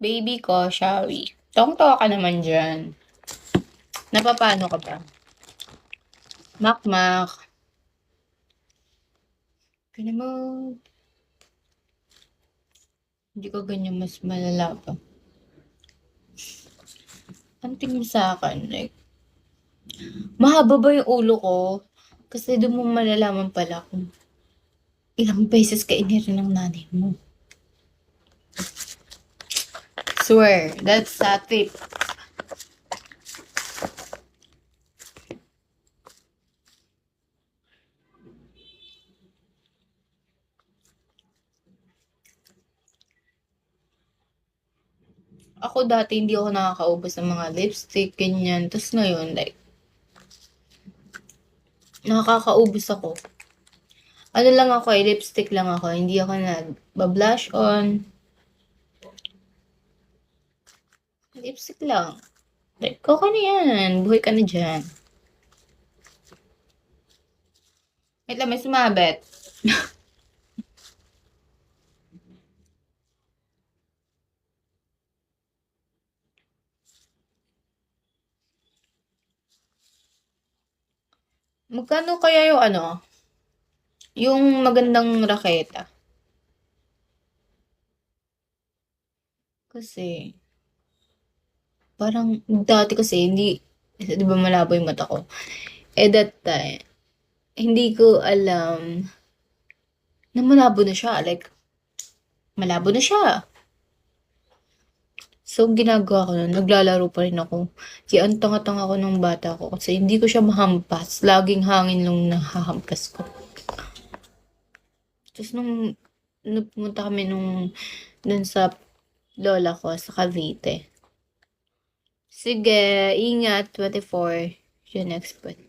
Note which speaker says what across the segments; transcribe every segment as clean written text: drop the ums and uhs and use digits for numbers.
Speaker 1: Baby ko, Shawi. Tawang-tawa ka naman dyan. Napapano ka ba? Mak-mak. Kaya mo, hindi ko ganyan mas malala pa. Ang tingin mo sa akin, like, mahaba ba yung ulo ko? Kasi doon mo malalaman pala kung ilang beses ka inirin ng nanay mo. Swear, that's a tip. Ako dati hindi ako nakakaubos ng mga lipstick, ganyan. Tapos ngayon, like, nakakaubos ako. Ano lang ako lipstick lang ako. Hindi ako nag-blush on. Lipstick lang. Like, okay na yan. Buhay ka na dyan. Wait lang, may sumabit. Magkano kaya yung ano? Yung magandang raketa? Kasi, parang dati kasi hindi, di ba malabo yung mata ko? That time, hindi ko alam na malabo na siya. Like, malabo na siya. So, ginagawa ko nun, naglalaro pa rin ako. Kaya ang tanga-tanga ko ng bata ko kasi hindi ko siya mahampas. Laging hangin lang nahahampas ko. Tapos nung pumunta kami dun sa lola ko sa Cavite. Sige, ingat, 24. Your next one.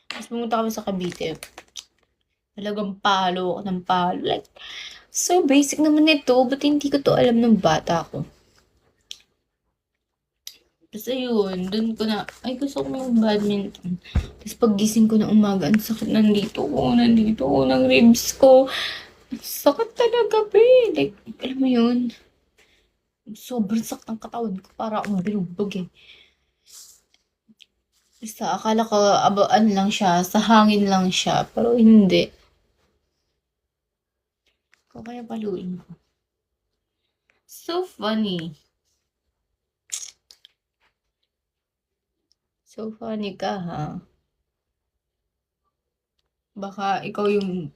Speaker 1: Tapos pumunta kami sa Cavite. Talagang palo ako ng palo. Like, so basic naman ito. Ba't hindi ko to alam ng bata ko? Tapos ayun, dun ko na, ay gusto ko mag badminton. Tapos paggising ko na umaga, ang sakit nandito ko, ng ribs ko. Ang sakit talaga, be. Like, alam mo yun, sobrang sakit ng katawan ko, para akong binugbog eh. Basta akala ko abaan lang siya, sa hangin lang siya, pero hindi. Kung kaya paluin ko. So funny. So funny ka, ha? Baka ikaw yung